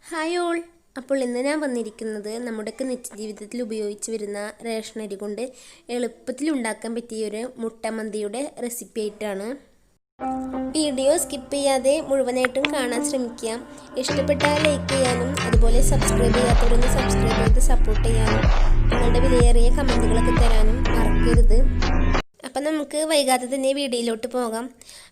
Hi all. അപ്പോൾ ഇന്ന് ഞാൻ വന്നിരിക്കുന്നത് നമ്മുടെയൊക്കെ നിത്യജീവിതത്തിൽ ഉപയോഗിച്ച് വരുന്ന റേഷൻ അരി കൊണ്ട് എളുപ്പത്തിൽ ഉണ്ടാക്കാൻ പറ്റിയൊരു മുട്ടമന്തിയുടെ റെസിപ്പി ആയിട്ടാണ്. വീഡിയോ സ്കിപ്പ് ചെയ്യാതെ മുഴുവനായിട്ടും കാണാൻ ശ്രമിക്കുക. ഇഷ്ടപ്പെട്ടാൽ ലൈക്ക് ചെയ്യാനും അതുപോലെ സബ്സ്ക്രൈബ് ചെയ്യാത്തവരൊന്ന് സബ്സ്ക്രൈബ് ചെയ്ത് സപ്പോർട്ട് ചെയ്യാനും നിങ്ങളുടെ വിലയേറിയ കമൻറ്റുകളൊക്കെ തരാനും മറക്കരുത്. അപ്പം നമുക്ക് വൈകാതെ തന്നെ വീഡിയോയിലോട്ട് പോകാം.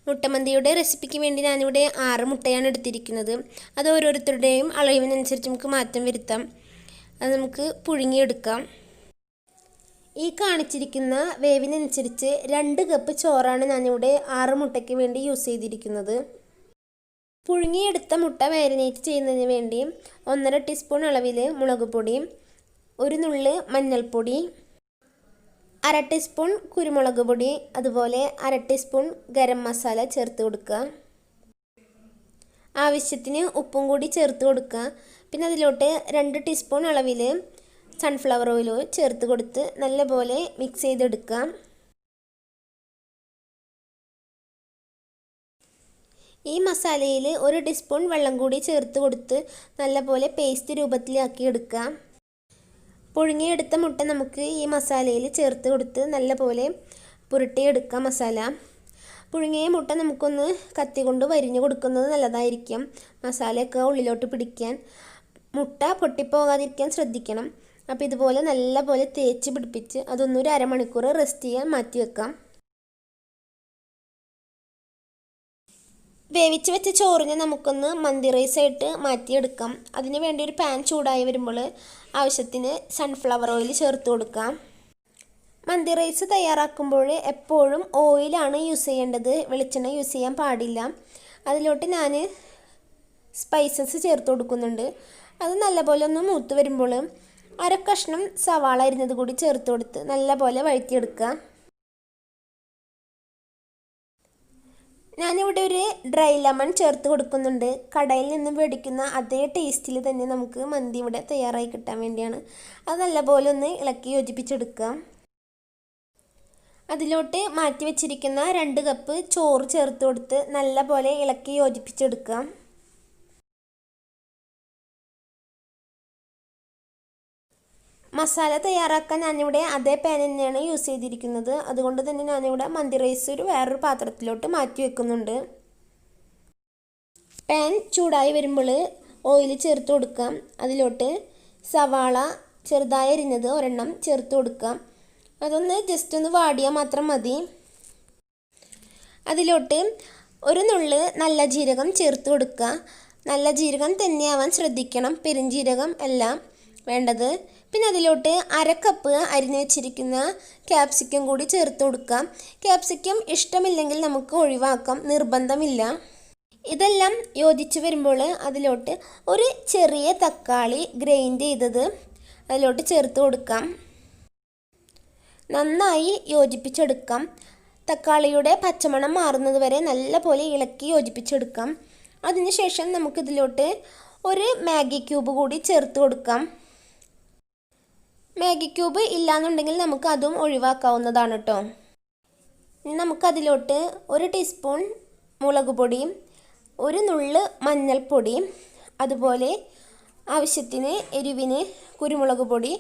മുട്ടമന്തിയുടെ റെസിപ്പിക്ക് വേണ്ടി ഞാനിവിടെ 6 മുട്ടയാണ് എടുത്തിരിക്കുന്നത്. അത് ഓരോരുത്തരുടെയും അളവിനനുസരിച്ച് നമുക്ക് മാറ്റം വരുത്താം. അത് നമുക്ക് പുഴുങ്ങിയെടുക്കാം. ഈ കാണിച്ചിരിക്കുന്ന വേവിനനുസരിച്ച് 2 കപ്പ് ചോറാണ് ഞാനിവിടെ 6 മുട്ടയ്ക്ക് വേണ്ടി യൂസ് ചെയ്തിരിക്കുന്നത്. പുഴുങ്ങിയെടുത്ത മുട്ട മാരിനേറ്റ് ചെയ്യുന്നതിന് വേണ്ടി 1.5 ടീസ്പൂൺ അളവിൽ മുളക് പൊടി, 1 നുള്ള് മഞ്ഞൾപ്പൊടി, 1/2 ടീസ്പൂൺ കുരുമുളക് പൊടി, അതുപോലെ 1/2 ടീസ്പൂൺ ഗരം മസാല ചേർത്ത് കൊടുക്കുക. ആവശ്യത്തിന് ഉപ്പും കൂടി ചേർത്ത് കൊടുക്കുക. പിന്നെ അതിലോട്ട് 2 ടീസ്പൂൺ അളവിൽ സൺഫ്ലവർ ഓയിൽ ചേർത്ത് കൊടുത്ത് നല്ലപോലെ മിക്സ് ചെയ്തെടുക്കുക. ഈ മസാലയിൽ 1 ടീസ്പൂൺ വെള്ളം കൂടി ചേർത്ത് കൊടുത്ത് നല്ലപോലെ പേസ്റ്റ് രൂപത്തിലാക്കി എടുക്കുക. പുഴുങ്ങിയെടുത്ത മുട്ട നമുക്ക് ഈ മസാലയിൽ ചേർത്ത് കൊടുത്ത് നല്ലപോലെ പുരട്ടിയെടുക്കാം. മസാല പുഴുങ്ങിയ മുട്ട നമുക്കൊന്ന് കത്തി കൊണ്ട് വരിഞ്ഞു കൊടുക്കുന്നത് നല്ലതായിരിക്കും. മസാലയൊക്കെ ഉള്ളിലോട്ട് പിടിക്കാൻ, മുട്ട പൊട്ടിപ്പോകാതിരിക്കാൻ ശ്രദ്ധിക്കണം. അപ്പോൾ ഇതുപോലെ നല്ലപോലെ തേച്ച് പിടിപ്പിച്ച് അതൊന്നൊരു അരമണിക്കൂർ റെസ്റ്റ് ചെയ്യാൻ മാറ്റി വെക്കാം. വേവിച്ച് വെച്ച ചോറിനെ നമുക്കൊന്ന് മന്തി റൈസായിട്ട് മാറ്റിയെടുക്കാം. അതിന് വേണ്ടി ഒരു പാൻ ചൂടായി വരുമ്പോൾ ആവശ്യത്തിന് സൺഫ്ലവർ ഓയിൽ ചേർത്ത് കൊടുക്കാം. മന്തി റൈസ് തയ്യാറാക്കുമ്പോൾ എപ്പോഴും ഓയിലാണ് യൂസ് ചെയ്യേണ്ടത്, വെളിച്ചെണ്ണ യൂസ് ചെയ്യാൻ പാടില്ല. അതിലോട്ട് ഞാൻ സ്പൈസസ് ചേർത്ത് കൊടുക്കുന്നുണ്ട്. അത് നല്ലപോലെ ഒന്ന് മൂത്ത് വരുമ്പോൾ 1/2 കഷ്ണം സവാള അരിഞ്ഞത് കൂടി ചേർത്ത് കൊടുത്ത് നല്ലപോലെ വഴറ്റിയെടുക്കുക. ഞാനിവിടെ ഒരു ഡ്രൈ ലെമൺ ചേർത്ത് കൊടുക്കുന്നുണ്ട്. കടയിൽ നിന്ന് മേടിക്കുന്ന അതേ ടേസ്റ്റിൽ തന്നെ നമുക്ക് മന്തി ഇവിടെ തയ്യാറായി കിട്ടാൻ വേണ്ടിയാണ്. അത് നല്ലപോലെ ഒന്ന് ഇളക്കി യോജിപ്പിച്ചെടുക്കാം. അതിലോട്ട് മാറ്റി വെച്ചിരിക്കുന്ന 2 കപ്പ് ചോറ് ചേർത്ത് കൊടുത്ത് നല്ലപോലെ ഇളക്കി യോജിപ്പിച്ചെടുക്കാം. മസാല തയ്യാറാക്കാൻ ഞാനിവിടെ അതേ പാൻ തന്നെയാണ് യൂസ് ചെയ്തിരിക്കുന്നത്. അതുകൊണ്ട് തന്നെ ഞാനിവിടെ മന്തി റൈസ് വേറൊരു പാത്രത്തിലോട്ട് മാറ്റി വെക്കുന്നുണ്ട്. പാൻ ചൂടായി വരുമ്പോൾ ഓയിൽ ചേർത്ത് കൊടുക്കാം. അതിലോട്ട് സവാള ചെറുതായി അരിഞ്ഞത് 1 ചേർത്ത് കൊടുക്കാം. അതൊന്ന് ജസ്റ്റ് ഒന്ന് വാടിയാൽ മാത്രം മതി. അതിലോട്ട് 1 നുള്ള് നല്ല ജീരകം ചേർത്ത് കൊടുക്കുക. നല്ല ജീരകം തന്നെയാവാൻ ശ്രദ്ധിക്കണം, പെരുംജീരകം അല്ല വേണ്ടത്. പിന്നെ അതിലോട്ട് 1/2 കപ്പ് അരിഞ്ഞു വെച്ചിരിക്കുന്ന ക്യാപ്സിക്കം കൂടി ചേർത്ത് കൊടുക്കാം. ക്യാപ്സിക്കം ഇഷ്ടമില്ലെങ്കിൽ നമുക്ക് ഒഴിവാക്കാം, നിർബന്ധമില്ല. ഇതെല്ലാം യോജിച്ച് വരുമ്പോൾ അതിലോട്ട് ഒരു ചെറിയ തക്കാളി ഗ്രൈൻഡ് ചെയ്തത് അതിലോട്ട് ചേർത്ത് കൊടുക്കാം. നന്നായി യോജിപ്പിച്ചെടുക്കാം. തക്കാളിയുടെ പച്ചമണം മാറുന്നത് വരെ നല്ലപോലെ ഇളക്കി യോജിപ്പിച്ചെടുക്കാം. അതിനുശേഷം നമുക്കിതിലോട്ട് ഒരു മാഗി ക്യൂബ് കൂടി ചേർത്ത് കൊടുക്കാം. മാഗി ക്യൂബ് ഇല്ലാന്നുണ്ടെങ്കിൽ നമുക്ക് അതും ഒഴിവാക്കാവുന്നതാണ് കേട്ടോ. ഇനി നമുക്കതിലോട്ട് 1 ടീസ്പൂൺ മുളക് പൊടിയും 1 നുള്ള് മഞ്ഞൾപ്പൊടി, അതുപോലെ ആവശ്യത്തിന് എരിവിന് കുരുമുളക് പൊടി,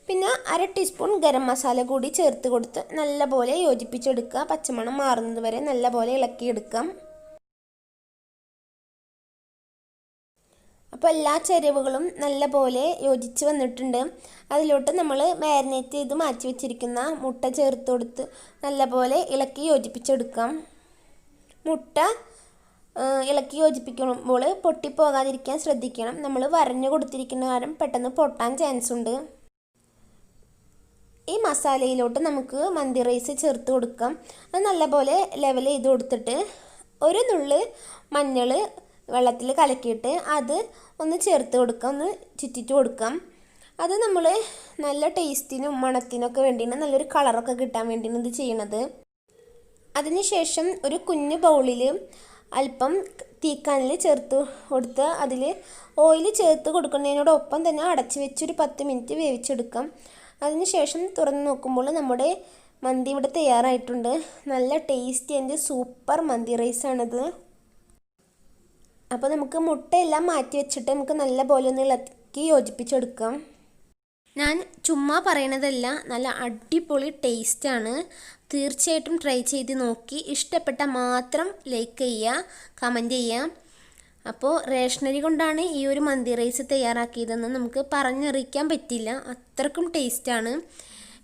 പിന്നെ 1/2 ടീസ്പൂൺ ഗരം മസാല കൂടി ചേർത്ത് കൊടുത്ത് നല്ലപോലെ യോജിപ്പിച്ചെടുക്കുക. പച്ചമണം മാറുന്നത് വരെ നല്ലപോലെ ഇളക്കിയെടുക്കാം. അപ്പോൾ എല്ലാ ചേരുവകളും നല്ലപോലെ യോജിച്ച് വന്നിട്ടുണ്ട്. അതിലോട്ട് നമ്മൾ മാരിനേറ്റ് ചെയ്ത് മാറ്റി വെച്ചിരിക്കുന്ന മുട്ട ചേർത്ത് കൊടുത്ത് നല്ലപോലെ ഇളക്കി യോജിപ്പിച്ചെടുക്കാം. മുട്ട ഇളക്കി യോജിപ്പിക്കുമ്പോൾ പൊട്ടിപ്പോകാതിരിക്കാൻ ശ്രദ്ധിക്കണം. നമ്മൾ വരഞ്ഞു കൊടുത്തിരിക്കുന്ന കാരണം പെട്ടെന്ന് പൊട്ടാൻ ചാൻസ് ഉണ്ട്. ഈ മസാലയിലോട്ട് നമുക്ക് മന്തി റൈസ് ചേർത്ത് കൊടുക്കാം. അത് നല്ലപോലെ ലെവൽ ചെയ്ത് കൊടുത്തിട്ട് 1 നുള്ള് മഞ്ഞൾ വെള്ളത്തിൽ കലക്കിയിട്ട് അത് ഒന്ന് ചേർത്ത് കൊടുക്കാം, ഒന്ന് ചുറ്റിട്ട് കൊടുക്കാം. അത് നമ്മൾ നല്ല ടേസ്റ്റിനും മണത്തിനൊക്കെ വേണ്ടിയാണ്, നല്ലൊരു കളറൊക്കെ കിട്ടാൻ വേണ്ടിയാണ് ഇത് ചെയ്യണത്. അതിനുശേഷം ഒരു കുഞ്ഞു ബൗളിൽ അല്പം തീക്കാനിൽ ചേർത്ത് കൊടുത്ത് അതിൽ ഓയിൽ ചേർത്ത് കൊടുക്കുന്നതിനോടൊപ്പം തന്നെ അടച്ച് വെച്ചൊരു 10 മിനിറ്റ് വേവിച്ചെടുക്കാം. അതിനുശേഷം തുറന്ന് നോക്കുമ്പോൾ നമ്മുടെ മന്തി ഇവിടെ തയ്യാറായിട്ടുണ്ട്. നല്ല ടേസ്റ്റി ആൻഡ് സൂപ്പർ മന്തി റൈസാണിത്. അപ്പോൾ നമുക്ക് മുട്ടയെല്ലാം മാറ്റി വെച്ചിട്ട് നമുക്ക് നല്ല പോലെ ഒന്ന് ഇളക്കി യോജിപ്പിച്ചെടുക്കാം. ഞാൻ ചുമ്മാ പറയണതല്ല, നല്ല അടിപൊളി ടേസ്റ്റാണ്. തീർച്ചയായിട്ടും ട്രൈ ചെയ്ത് നോക്കി ഇഷ്ടപ്പെട്ടാൽ മാത്രം ലൈക്ക് ചെയ്യുക, കമൻറ്റ് ചെയ്യുക. അപ്പോൾ റേഷനരി കൊണ്ടാണ് ഈ ഒരു മന്തി റൈസ് തയ്യാറാക്കിയതെന്ന് നമുക്ക് പറഞ്ഞറിയിക്കാൻ പറ്റില്ല, അത്രക്കും ടേസ്റ്റാണ്.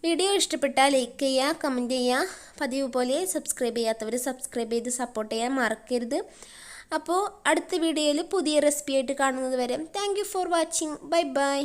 വീഡിയോ ഇഷ്ടപ്പെട്ടാൽ ലൈക്ക് ചെയ്യുക, കമൻറ്റ് ചെയ്യുക. പതിവ് പോലെ സബ്സ്ക്രൈബ് ചെയ്യാത്തവർ സബ്സ്ക്രൈബ് ചെയ്ത് സപ്പോർട്ട് ചെയ്യാൻ മറക്കരുത്. അപ്പോൾ അടുത്ത വീഡിയോയിൽ പുതിയ റെസിപ്പി ആയിട്ട് കാണുന്നത് വരെ thank you for watching. Bye bye.